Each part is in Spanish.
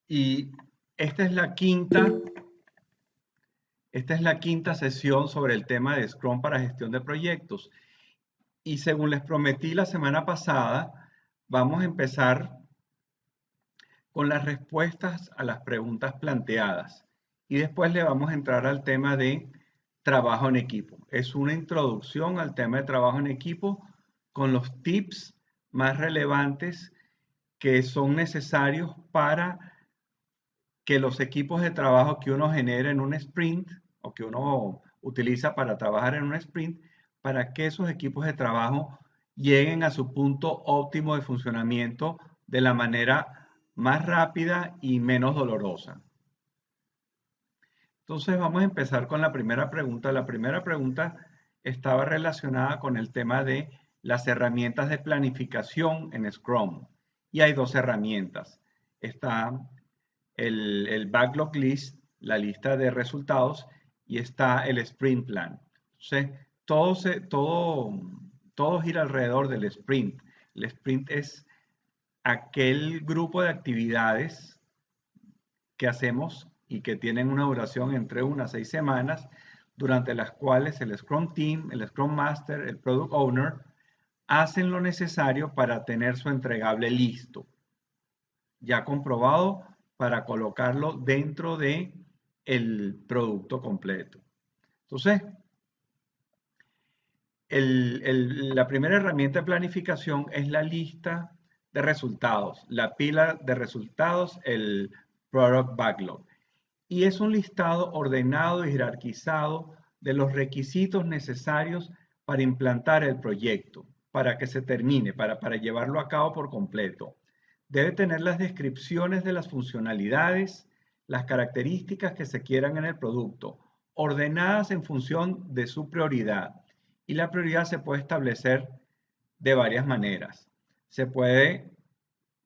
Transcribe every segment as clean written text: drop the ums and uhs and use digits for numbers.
Y esta es la quinta sesión sobre el tema de Scrum para gestión de proyectos. Y según les prometí la semana pasada, vamos a empezar con las respuestas a las preguntas planteadas. Y después le vamos a entrar al tema de trabajo en equipo. Es una introducción al tema de trabajo en equipo con los tips más relevantes que son necesarios para que los equipos de trabajo que uno genera en un sprint o que uno utiliza para trabajar en un sprint, para que esos equipos de trabajo lleguen a su punto óptimo de funcionamiento de la manera más rápida y menos dolorosa. Entonces vamos a empezar con la primera pregunta. La primera pregunta estaba relacionada con el tema de las herramientas de planificación en Scrum. Y hay dos herramientas. Está el backlog list, la lista de resultados, y está el sprint plan. Entonces, todo gira alrededor del sprint. El sprint es aquel grupo de actividades que hacemos y que tienen una duración entre 1 a 6 semanas, durante las cuales el Scrum Team, el Scrum Master, el Product Owner, hacen lo necesario para tener su entregable listo, ya comprobado, para colocarlo dentro de el producto completo. Entonces, la primera herramienta de planificación es la lista de resultados, la pila de resultados, el Product Backlog. Y es un listado ordenado y jerarquizado de los requisitos necesarios para implantar el proyecto, para que se termine, para llevarlo a cabo por completo. Debe tener las descripciones de las funcionalidades, las características que se quieran en el producto, ordenadas en función de su prioridad. Y la prioridad se puede establecer de varias maneras. Se puede,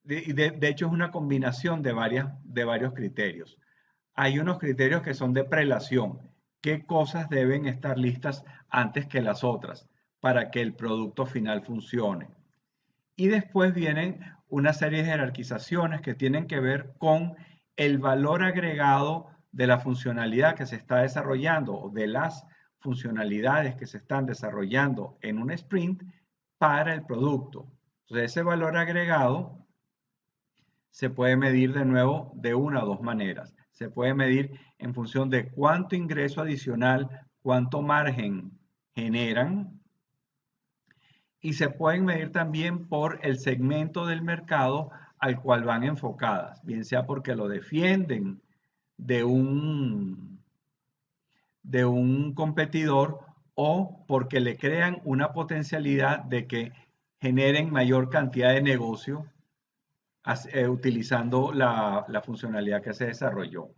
de hecho es una combinación de varios criterios. Hay unos criterios que son de prelación. ¿Qué cosas deben estar listas antes que las otras para que el producto final funcione? Y después vienen una serie de jerarquizaciones que tienen que ver con el valor agregado de la funcionalidad que se está desarrollando o de las funcionalidades que se están desarrollando en un sprint para el producto. Entonces, ese valor agregado se puede medir de nuevo de una o dos maneras. Se puede medir en función de cuánto ingreso adicional, cuánto margen generan, y se pueden medir también por el segmento del mercado al cual van enfocadas, bien sea porque lo defienden de un competidor o porque le crean una potencialidad de que generen mayor cantidad de negocio utilizando la funcionalidad que se desarrolló.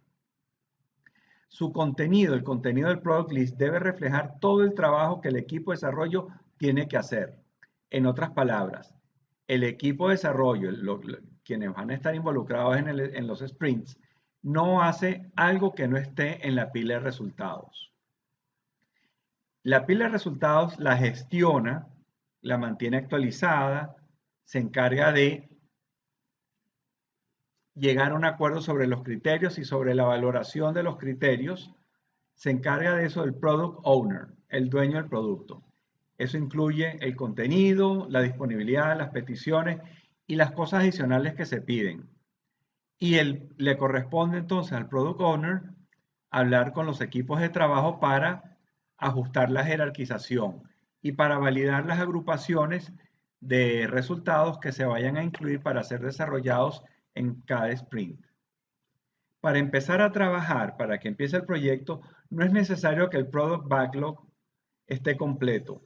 Su contenido, el contenido del Product List, debe reflejar todo el trabajo que el equipo de desarrollo tiene que hacer. En otras palabras, el equipo de desarrollo, quienes van a estar involucrados en los sprints, no hace algo que no esté en la pila de resultados. La pila de resultados la gestiona, la mantiene actualizada, se encarga de llegar a un acuerdo sobre los criterios y sobre la valoración de los criterios. Se encarga de eso el Product Owner, el dueño del producto. Eso incluye el contenido, la disponibilidad, las peticiones y las cosas adicionales que se piden. Y le corresponde entonces al Product Owner hablar con los equipos de trabajo para ajustar la jerarquización y para validar las agrupaciones de resultados que se vayan a incluir para ser desarrollados en cada sprint. Para empezar a trabajar, para que empiece el proyecto, no es necesario que el Product Backlog esté completo,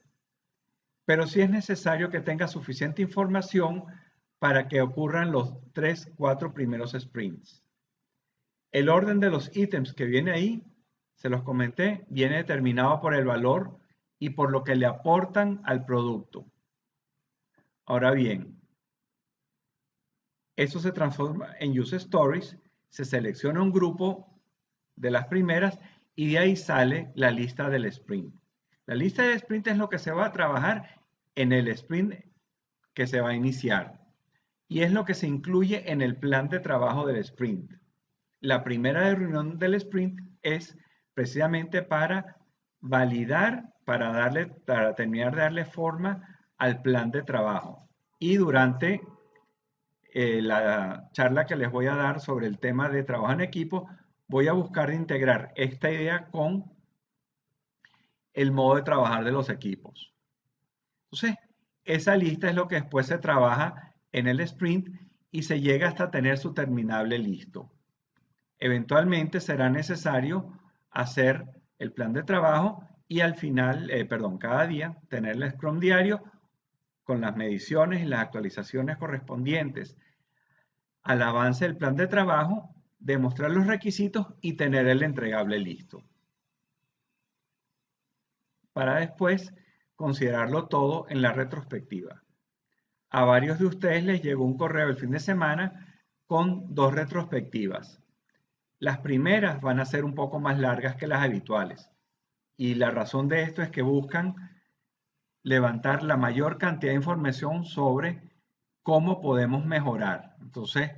pero sí es necesario que tenga suficiente información para que ocurran los 3-4 primeros sprints. El orden de los ítems que viene ahí, se los comenté, viene determinado por el valor y por lo que le aportan al producto. Ahora bien, eso se transforma en User Stories, se selecciona un grupo de las primeras y de ahí sale la lista del sprint. La lista del sprint es lo que se va a trabajar en el sprint que se va a iniciar y es lo que se incluye en el plan de trabajo del sprint. La primera reunión del sprint es precisamente para validar, para terminar de darle forma al plan de trabajo. Y durante la charla que les voy a dar sobre el tema de trabajo en equipo, voy a buscar integrar esta idea con el modo de trabajar de los equipos. Entonces, esa lista es lo que después se trabaja en el sprint y se llega hasta tener su terminable listo. Eventualmente será necesario hacer el plan de trabajo y al final, cada día, tener el Scrum diario con las mediciones y las actualizaciones correspondientes al avance del plan de trabajo, demostrar los requisitos y tener el entregable listo. Para después considerarlo todo en la retrospectiva. A varios de ustedes les llegó un correo el fin de semana con 2 retrospectivas. Las primeras van a ser un poco más largas que las habituales. Y la razón de esto es que buscan levantar la mayor cantidad de información sobre cómo podemos mejorar. Entonces,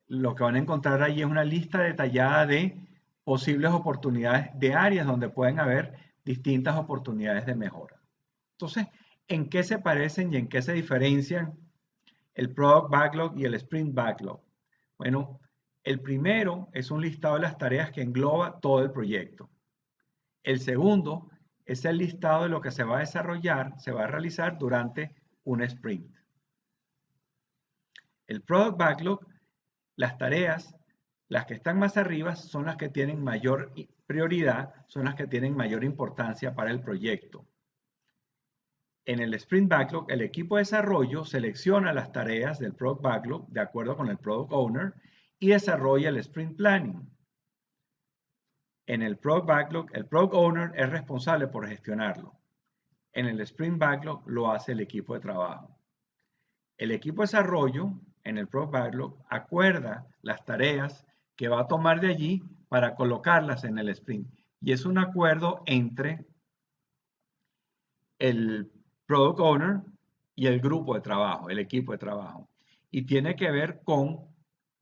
lo que van a encontrar allí es una lista detallada de posibles oportunidades de áreas donde pueden haber distintas oportunidades de mejora. Entonces, ¿en qué se parecen y en qué se diferencian el Product Backlog y el Sprint Backlog? Bueno, el primero es un listado de las tareas que engloba todo el proyecto. El segundo es el listado de lo que se va a desarrollar, se va a realizar durante un sprint. El Product Backlog, las tareas, las que están más arriba son las que tienen mayor prioridad, son las que tienen mayor importancia para el proyecto. En el Sprint Backlog, el equipo de desarrollo selecciona las tareas del Product Backlog de acuerdo con el Product Owner y desarrolla el Sprint Planning. En el Product Backlog, el Product Owner es responsable por gestionarlo. En el Sprint Backlog lo hace el equipo de trabajo. El equipo de desarrollo, en el Product Backlog, acuerda las tareas que va a tomar de allí para colocarlas en el sprint. Y es un acuerdo entre el Product Owner y el grupo de trabajo, el equipo de trabajo. Y tiene que ver con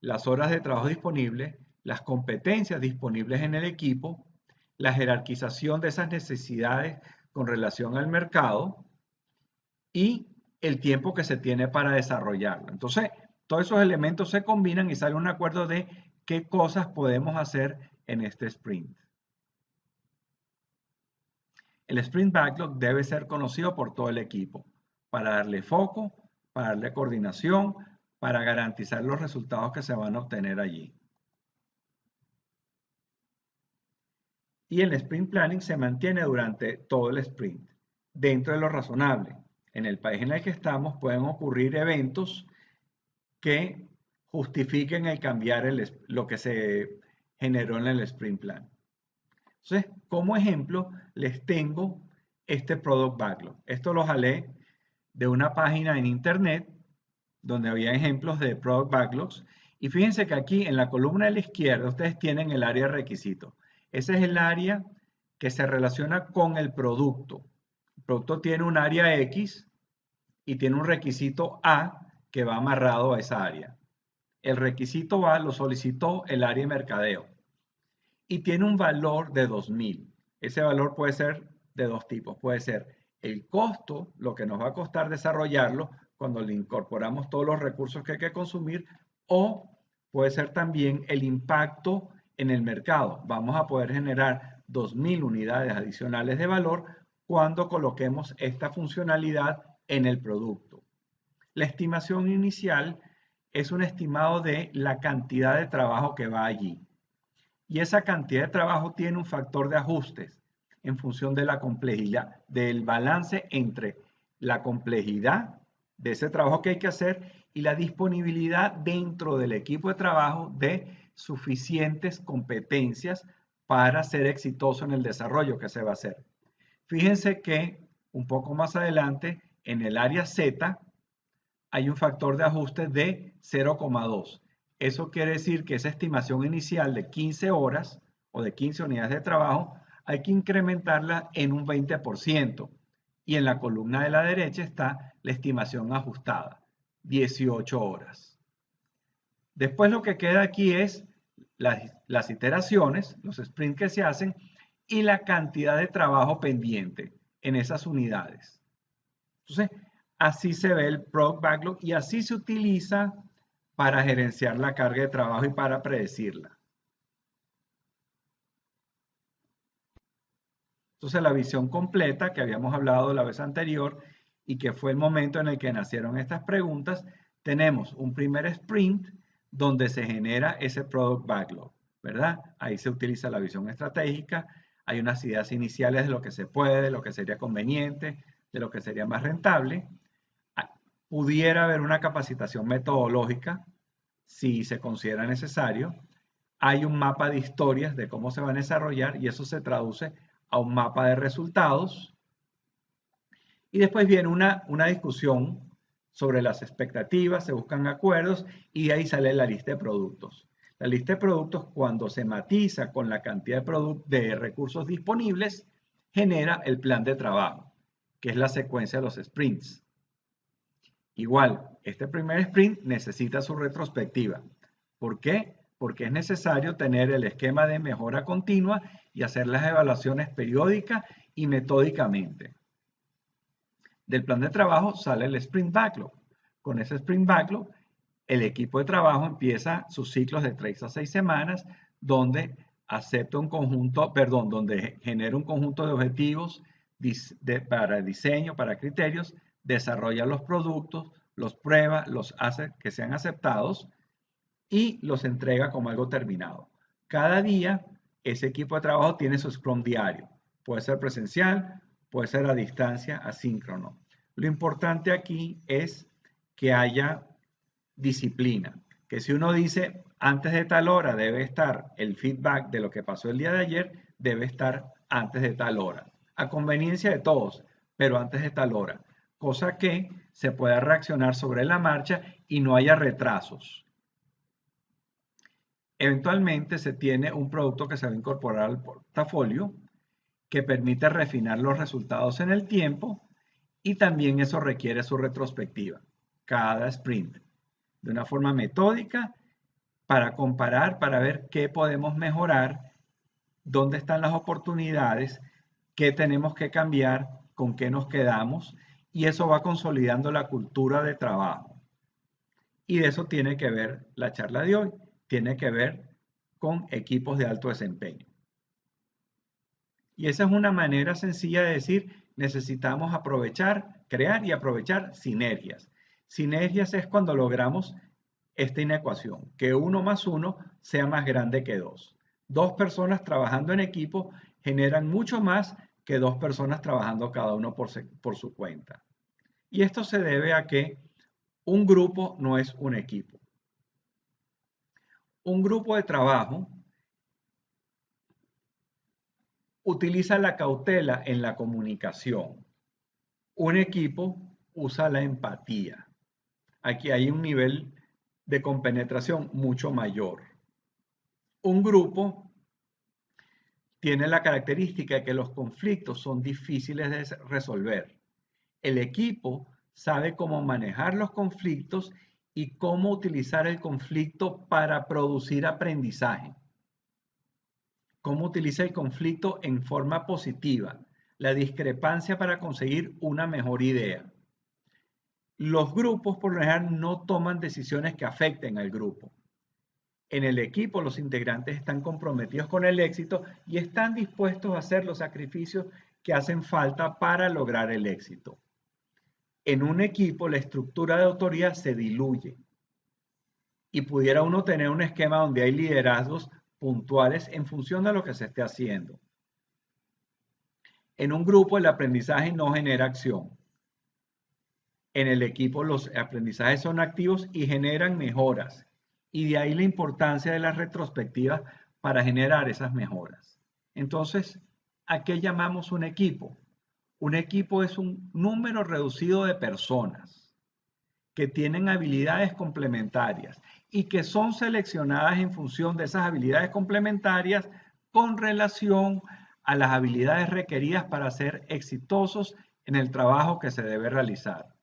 las horas de trabajo disponibles, las competencias disponibles en el equipo, la jerarquización de esas necesidades con relación al mercado y el tiempo que se tiene para desarrollarlo. Entonces, todos esos elementos se combinan y sale un acuerdo de qué cosas podemos hacer en este sprint. El Sprint Backlog debe ser conocido por todo el equipo para darle foco, para darle coordinación, para garantizar los resultados que se van a obtener allí. Y el Sprint Planning se mantiene durante todo el sprint, dentro de lo razonable. En el país en el que estamos pueden ocurrir eventos que justifiquen el cambiar lo que se generó en el Sprint Plan. Entonces, como ejemplo, les tengo este Product Backlog. Esto lo jalé de una página en internet donde había ejemplos de Product Backlogs. Y fíjense que aquí en la columna de la izquierda ustedes tienen el área de requisitos. Ese es el área que se relaciona con el producto. El producto tiene un área X y tiene un requisito A que va amarrado a esa área. El requisito A lo solicitó el área de mercadeo y tiene un valor de 2000. Ese valor puede ser de dos tipos. Puede ser el costo, lo que nos va a costar desarrollarlo cuando le incorporamos todos los recursos que hay que consumir, o puede ser también el impacto en el mercado. Vamos a poder generar 2000 unidades adicionales de valor cuando coloquemos esta funcionalidad en el producto. La estimación inicial es un estimado de la cantidad de trabajo que va allí. Y esa cantidad de trabajo tiene un factor de ajustes en función de la complejidad, del balance entre la complejidad de ese trabajo que hay que hacer y la disponibilidad dentro del equipo de trabajo de suficientes competencias para ser exitoso en el desarrollo que se va a hacer. Fíjense que un poco más adelante, en el área Z, hay un factor de ajuste de 0,2. Eso quiere decir que esa estimación inicial de 15 horas o de 15 unidades de trabajo hay que incrementarla en un 20%. Y en la columna de la derecha está la estimación ajustada, 18 horas. Después lo que queda aquí es las iteraciones, los sprints que se hacen y la cantidad de trabajo pendiente en esas unidades. Entonces, así se ve el Product Backlog y así se utiliza para gerenciar la carga de trabajo y para predecirla. Entonces, la visión completa que habíamos hablado la vez anterior y que fue el momento en el que nacieron estas preguntas, tenemos un primer sprint donde se genera ese Product Backlog, ¿verdad? Ahí se utiliza la visión estratégica, hay unas ideas iniciales de lo que se puede, de lo que sería conveniente, de lo que sería más rentable. Pudiera haber una capacitación metodológica si se considera necesario. Hay un mapa de historias de cómo se van a desarrollar y eso se traduce a un mapa de resultados. Y después viene una discusión sobre las expectativas, se buscan acuerdos y de ahí sale la lista de productos. La lista de productos, cuando se matiza con la cantidad de recursos disponibles, genera el plan de trabajo, que es la secuencia de los sprints. Igual, este primer sprint necesita su retrospectiva. ¿Por qué? Porque es necesario tener el esquema de mejora continua y hacer las evaluaciones periódicas y metódicamente. Del plan de trabajo sale el Sprint Backlog. Con ese Sprint Backlog, el equipo de trabajo empieza sus ciclos de 3 a 6 semanas, donde acepta un conjunto, perdón, donde genera un conjunto de objetivos para diseño, para criterios, desarrolla los productos, los prueba, los hace que sean aceptados y los entrega como algo terminado. Cada día, ese equipo de trabajo tiene su Scrum diario. Puede ser presencial, puede ser a distancia, asíncrono. Lo importante aquí es que haya disciplina, que si uno dice antes de tal hora debe estar el feedback de lo que pasó el día de ayer, debe estar antes de tal hora, a conveniencia de todos, pero antes de tal hora, cosa que se pueda reaccionar sobre la marcha y no haya retrasos. Eventualmente se tiene un producto que se va a incorporar al portafolio que permite refinar los resultados en el tiempo y también eso requiere su retrospectiva, cada sprint, de una forma metódica para comparar, para ver qué podemos mejorar, dónde están las oportunidades, qué tenemos que cambiar, con qué nos quedamos y eso va consolidando la cultura de trabajo. Y de eso tiene que ver la charla de hoy, tiene que ver con equipos de alto desempeño. Y esa es una manera sencilla de decir, necesitamos aprovechar, crear y aprovechar sinergias. Sinergias es cuando logramos esta inecuación, que 1 más 1 sea más grande que 2. 2 personas trabajando en equipo generan mucho más que 2 personas trabajando cada uno por su cuenta. Y esto se debe a que un grupo no es un equipo. Un grupo de trabajo utiliza la cautela en la comunicación. Un equipo usa la empatía. Aquí hay un nivel de compenetración mucho mayor. Un grupo tiene la característica de que los conflictos son difíciles de resolver. El equipo sabe cómo manejar los conflictos y cómo utilizar el conflicto para producir aprendizaje. Cómo utiliza el conflicto en forma positiva, la discrepancia para conseguir una mejor idea. Los grupos por lo general no toman decisiones que afecten al grupo. En el equipo los integrantes están comprometidos con el éxito y están dispuestos a hacer los sacrificios que hacen falta para lograr el éxito. En un equipo la estructura de autoridad se diluye y pudiera uno tener un esquema donde hay liderazgos puntuales en función de lo que se esté haciendo. En un grupo el aprendizaje no genera acción. En el equipo los aprendizajes son activos y generan mejoras. Y de ahí la importancia de las retrospectivas para generar esas mejoras. Entonces, ¿a qué llamamos un equipo? Un equipo es un número reducido de personas que tienen habilidades complementarias y que son seleccionadas en función de esas habilidades complementarias con relación a las habilidades requeridas para ser exitosos en el trabajo que se debe realizar.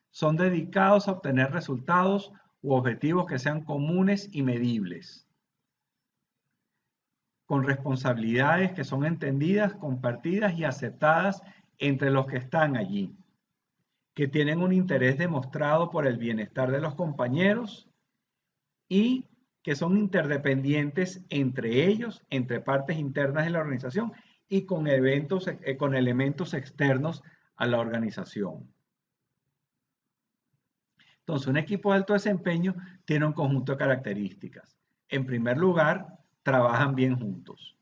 Son dedicados a obtener resultados u objetivos que sean comunes y medibles. con responsabilidades que son entendidas, compartidas y aceptadas entre los que están allí, que tienen un interés demostrado por el bienestar de los compañeros y que son interdependientes entre ellos, entre partes internas de la organización y con elementos externos a la organización. Entonces, un equipo de alto desempeño tiene un conjunto de características. En primer lugar, trabajan bien juntos.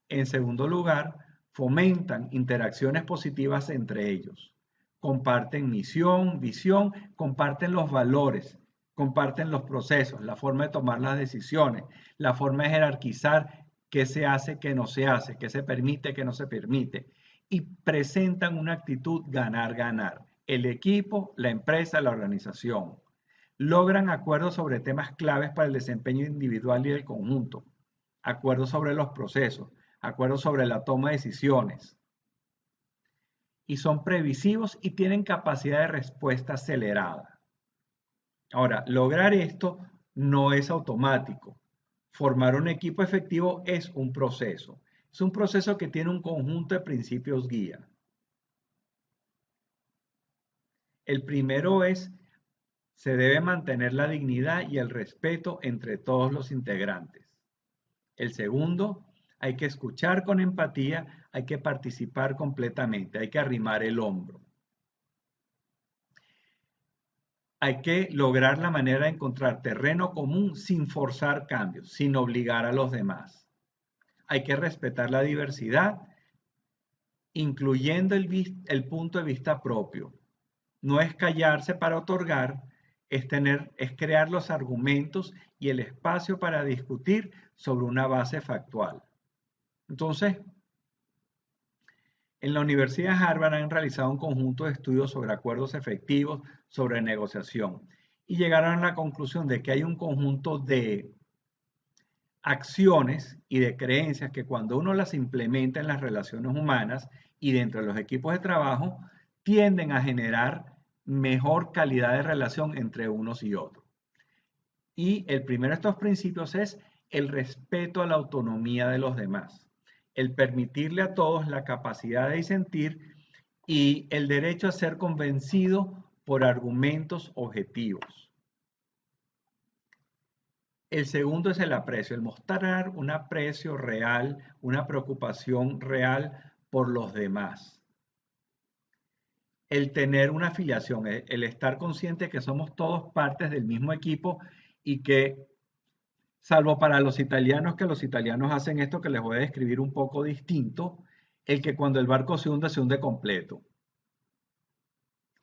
En segundo lugar, fomentan interacciones positivas entre ellos. Comparten misión, visión, comparten los valores, comparten los procesos, la forma de tomar las decisiones, la forma de jerarquizar qué se hace, qué no se hace, qué se permite, qué no se permite. Y presentan una actitud ganar-ganar. El equipo, la empresa, la organización. Logran acuerdos sobre temas claves para el desempeño individual y del conjunto. Acuerdos sobre los procesos, acuerdos sobre la toma de decisiones. Y son previsivos y tienen capacidad de respuesta acelerada. Ahora, lograr esto no es automático. Formar un equipo efectivo es un proceso. Es un proceso que tiene un conjunto de principios guía. El primero es, se debe mantener la dignidad y el respeto entre todos los integrantes. El segundo, hay que escuchar con empatía, hay que participar completamente, hay que arrimar el hombro. Hay que lograr la manera de encontrar terreno común sin forzar cambios, sin obligar a los demás. Hay que respetar la diversidad, incluyendo el punto de vista propio. No es callarse para otorgar, es crear los argumentos y el espacio para discutir sobre una base factual. Entonces, en la Universidad de Harvard han realizado un conjunto de estudios sobre acuerdos efectivos, sobre negociación, y llegaron a la conclusión de que hay un conjunto de acciones y de creencias que cuando uno las implementa en las relaciones humanas y dentro de los equipos de trabajo, tienden a generar mejor calidad de relación entre unos y otros. Y el primero de estos principios es el respeto a la autonomía de los demás, el permitirle a todos la capacidad de disentir y el derecho a ser convencido por argumentos objetivos. El segundo es el aprecio, el mostrar un aprecio real, una preocupación real por los demás. El tener una afiliación, el estar consciente que somos todos partes del mismo equipo y que, salvo para los italianos, que los italianos hacen esto que les voy a describir un poco distinto, el que cuando el barco se hunde completo.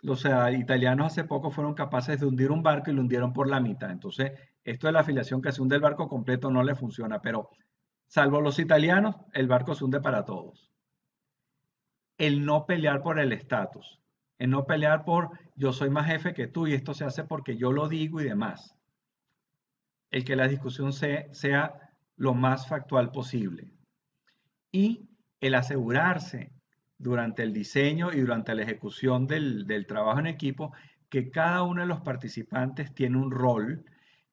Los italianos hace poco fueron capaces de hundir un barco y lo hundieron por la mitad. Entonces, esto de la afiliación que se hunde el barco completo no le funciona, pero salvo los italianos, el barco se hunde para todos. El no pelear por el estatus, el no pelear por yo soy más jefe que tú y esto se hace porque yo lo digo y demás. El que la discusión sea lo más factual posible. Y el asegurarse durante el diseño y durante la ejecución del trabajo en equipo que cada uno de los participantes tiene un rol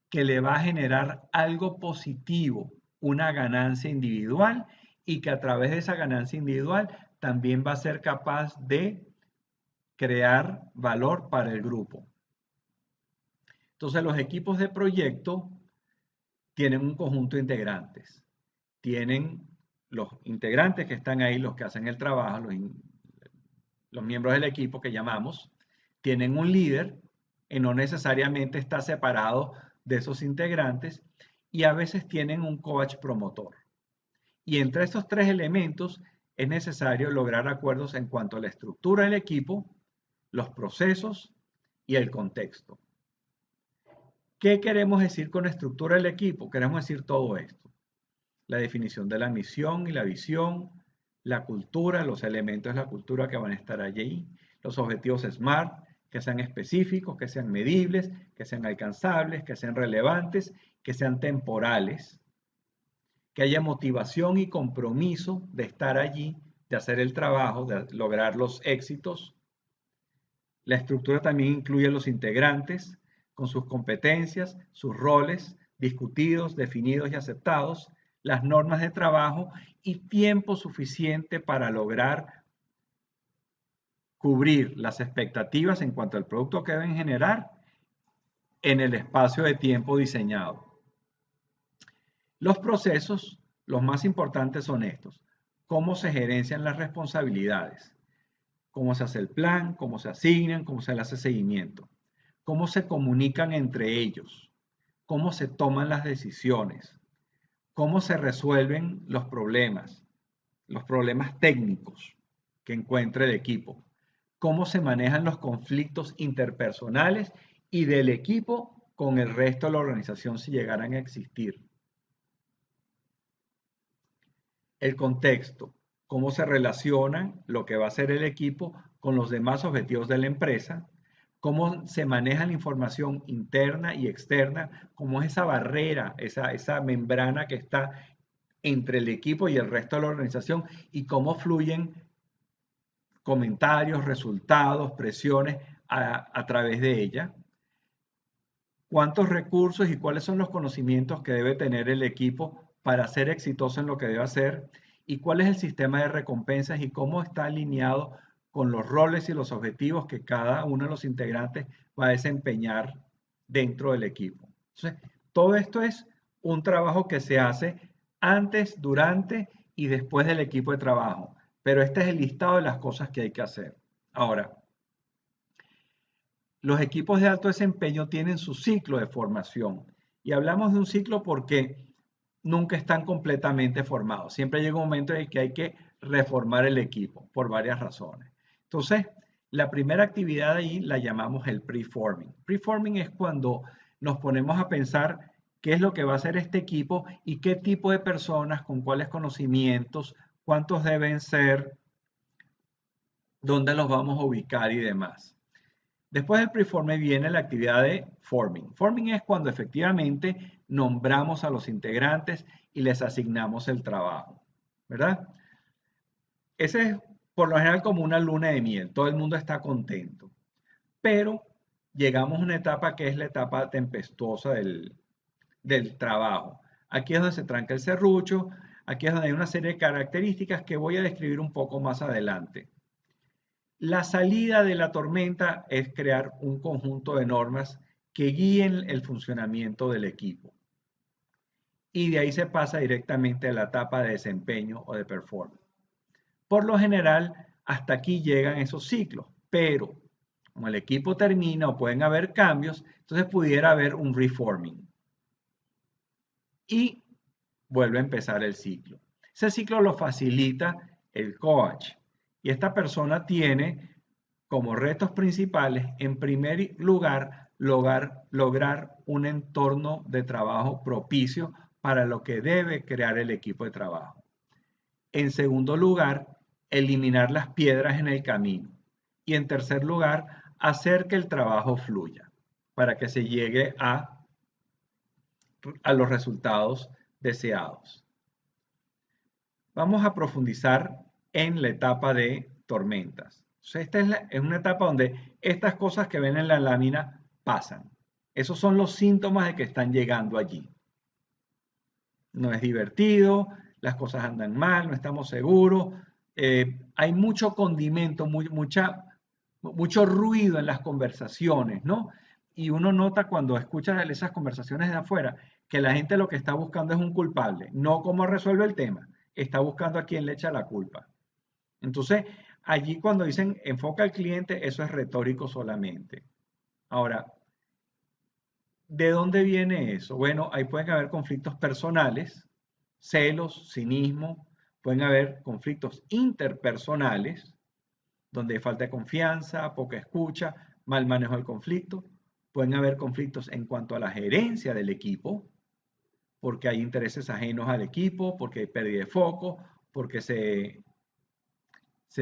que le va a generar algo positivo, una ganancia individual y que a través de esa ganancia individual también va a ser capaz de crear valor para el grupo. Entonces los equipos de proyecto tienen un conjunto de integrantes. Tienen los integrantes que están ahí, los que hacen el trabajo, los miembros del equipo que llamamos, tienen un líder y no necesariamente está separado de esos integrantes y a veces tienen un coach promotor. Y entre estos tres elementos es necesario lograr acuerdos en cuanto a la estructura del equipo, los procesos y el contexto. ¿Qué queremos decir con estructura del equipo? Queremos decir todo esto. La definición de la misión y la visión, la cultura, los elementos de la cultura que van a estar allí, los objetivos SMART, que sean específicos, que sean medibles, que sean alcanzables, que sean relevantes, que sean temporales, que haya motivación y compromiso de estar allí, de hacer el trabajo, de lograr los éxitos. La estructura también incluye a los integrantes con sus competencias, sus roles discutidos, definidos y aceptados, las normas de trabajo y tiempo suficiente para lograr cubrir las expectativas en cuanto al producto que deben generar en el espacio de tiempo diseñado. Los procesos, los más importantes son estos. Cómo se gerencian las responsabilidades, cómo se hace el plan, cómo se asignan, cómo se le hace seguimiento, cómo se comunican entre ellos, cómo se toman las decisiones, cómo se resuelven los problemas técnicos que encuentre el equipo, cómo se manejan los conflictos interpersonales y del equipo con el resto de la organización si llegaran a existir. El contexto, cómo se relaciona lo que va a ser el equipo con los demás objetivos de la empresa, cómo se maneja la información interna y externa, cómo es esa barrera, esa membrana que está entre el equipo y el resto de la organización y cómo fluyen comentarios, resultados, presiones a través de ella. Cuántos recursos y cuáles son los conocimientos que debe tener el equipo para ser exitoso en lo que debe hacer y cuál es el sistema de recompensas y cómo está alineado con los roles y los objetivos que cada uno de los integrantes va a desempeñar dentro del equipo. Entonces, todo esto es un trabajo que se hace antes, durante y después del equipo de trabajo. Pero este es el listado de las cosas que hay que hacer. Ahora, los equipos de alto desempeño tienen su ciclo de formación. Y hablamos de un ciclo porque nunca están completamente formados. Siempre llega un momento en el que hay que reformar el equipo por varias razones. Entonces, la primera actividad ahí la llamamos el preforming. Preforming es cuando nos ponemos a pensar qué es lo que va a hacer este equipo y qué tipo de personas, con cuáles conocimientos, cuántos deben ser, dónde los vamos a ubicar y demás. Después del preforming viene la actividad de forming. Forming es cuando efectivamente nombramos a los integrantes y les asignamos el trabajo, ¿verdad? Ese es por lo general como una luna de miel, todo el mundo está contento, pero llegamos a una etapa que es la etapa tempestuosa del trabajo. Aquí es donde se tranca el serrucho, aquí es donde hay una serie de características que voy a describir un poco más adelante. La salida de la tormenta es crear un conjunto de normas que guíen el funcionamiento del equipo. Y de ahí se pasa directamente a la etapa de desempeño o de performance. Por lo general, hasta aquí llegan esos ciclos, pero como el equipo termina o pueden haber cambios, entonces pudiera haber un reforming. Y vuelve a empezar el ciclo. Ese ciclo lo facilita el coach. Y esta persona tiene como retos principales, en primer lugar, lograr un entorno de trabajo propicio para lo que debe crear el equipo de trabajo. En segundo lugar, eliminar las piedras en el camino. Y en tercer lugar, hacer que el trabajo fluya para que se llegue a los resultados deseados. Vamos a profundizar en la etapa de tormentas. Esta es una etapa donde estas cosas que ven en la lámina pasan. Esos son los síntomas de que están llegando allí. No es divertido, las cosas andan mal, no estamos seguros, hay mucho condimento, mucho ruido en las conversaciones, ¿no? Y uno nota cuando escucha esas conversaciones de afuera que la gente lo que está buscando es un culpable, no cómo resuelve el tema, está buscando a quién le echa la culpa. Entonces, allí cuando dicen enfoca al cliente, eso es retórico solamente. Ahora, ¿de dónde viene eso? Bueno, ahí pueden haber conflictos personales, celos, cinismo, pueden haber conflictos interpersonales, donde hay falta de confianza, poca escucha, mal manejo del conflicto. Pueden haber conflictos en cuanto a la gerencia del equipo, porque hay intereses ajenos al equipo, porque hay pérdida de foco, porque se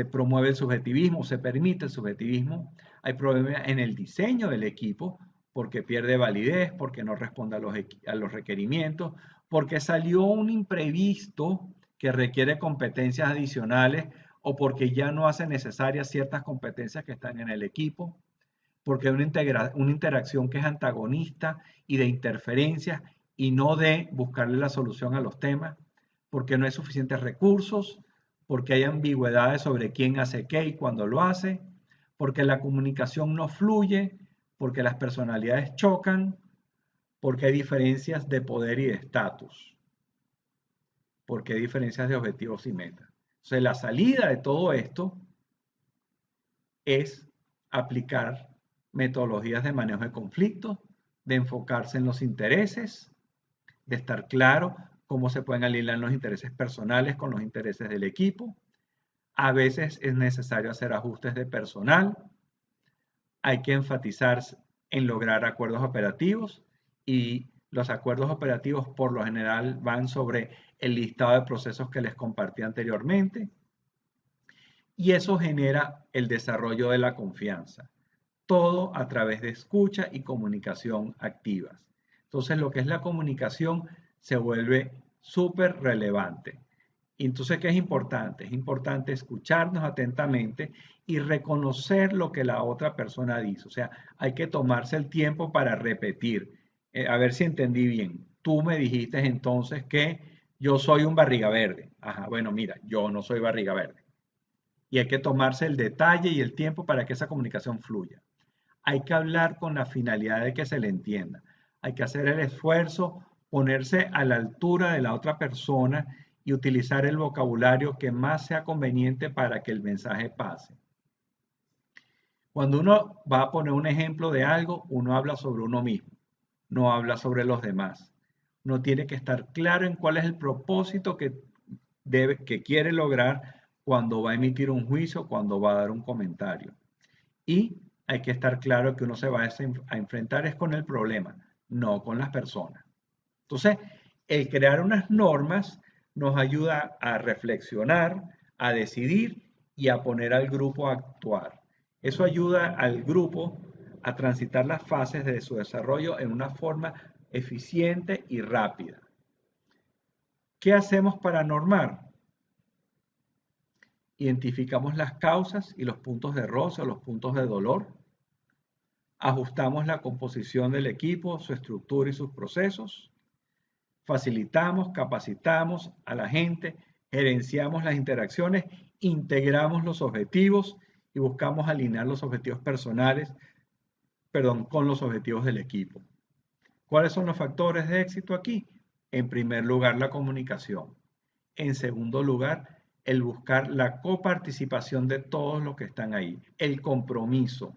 promueve el subjetivismo, se permite el subjetivismo. Hay problemas en el diseño del equipo, porque pierde validez, porque no responde a los requerimientos, porque salió un imprevisto que requiere competencias adicionales o porque ya no hace necesarias ciertas competencias que están en el equipo, porque hay una interacción que es antagonista y de interferencias y no de buscarle la solución a los temas. porque no hay suficientes recursos, porque hay ambigüedades sobre quién hace qué y cuándo lo hace, porque la comunicación no fluye, porque las personalidades chocan, porque hay diferencias de poder y de estatus, porque hay diferencias de objetivos y metas. Entonces, la salida de todo esto es aplicar metodologías de manejo de conflictos, de enfocarse en los intereses, de estar claro cómo se pueden alinear los intereses personales con los intereses del equipo. A veces es necesario hacer ajustes de personal. Hay que enfatizar en lograr acuerdos operativos y los acuerdos operativos por lo general van sobre el listado de procesos que les compartí anteriormente y eso genera el desarrollo de la confianza. Todo a través de escucha y comunicación activas. Entonces, lo que es la comunicación se vuelve súper relevante. Entonces, ¿qué es importante? Es importante escucharnos atentamente y reconocer lo que la otra persona dice. O sea, hay que tomarse el tiempo para repetir. A ver si entendí bien. Tú me dijiste entonces que yo soy un barriga verde. Ajá, bueno, mira, yo no soy barriga verde. Y hay que tomarse el detalle y el tiempo para que esa comunicación fluya. Hay que hablar con la finalidad de que se le entienda. Hay que hacer el esfuerzo, ponerse a la altura de la otra persona y utilizar el vocabulario que más sea conveniente para que el mensaje pase. Cuando uno va a poner un ejemplo de algo, uno habla sobre uno mismo, no habla sobre los demás. Uno tiene que estar claro en cuál es el propósito que quiere lograr cuando va a emitir un juicio, cuando va a dar un comentario. Y hay que estar claro que uno se va a enfrentar es con el problema, no con las personas. Entonces, el crear unas normas nos ayuda a reflexionar, a decidir y a poner al grupo a actuar. Eso ayuda al grupo a transitar las fases de su desarrollo en una forma eficiente y rápida. ¿Qué hacemos para normar? Identificamos las causas y los puntos de roce o los puntos de dolor. Ajustamos la composición del equipo, su estructura y sus procesos. Facilitamos, capacitamos a la gente, gerenciamos las interacciones, integramos los objetivos y buscamos alinear los objetivos personales, con los objetivos del equipo. ¿Cuáles son los factores de éxito aquí? En primer lugar, la comunicación. En segundo lugar, el buscar la coparticipación de todos los que están ahí. El compromiso.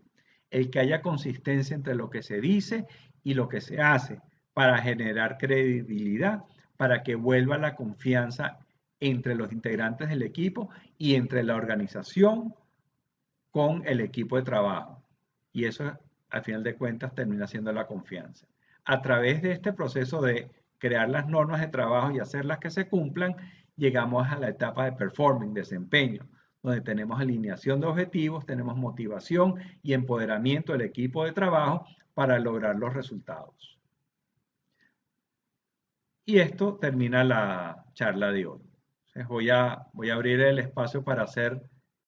El que haya consistencia entre lo que se dice y lo que se hace para generar credibilidad, para que vuelva la confianza entre los integrantes del equipo y entre la organización con el equipo de trabajo. Y eso, al final de cuentas, termina siendo la confianza. A través de este proceso de crear las normas de trabajo y hacerlas que se cumplan, llegamos a la etapa de performing, desempeño, donde tenemos alineación de objetivos, tenemos motivación y empoderamiento del equipo de trabajo para lograr los resultados. Y esto termina la charla de hoy. Entonces voy a abrir el espacio para hacer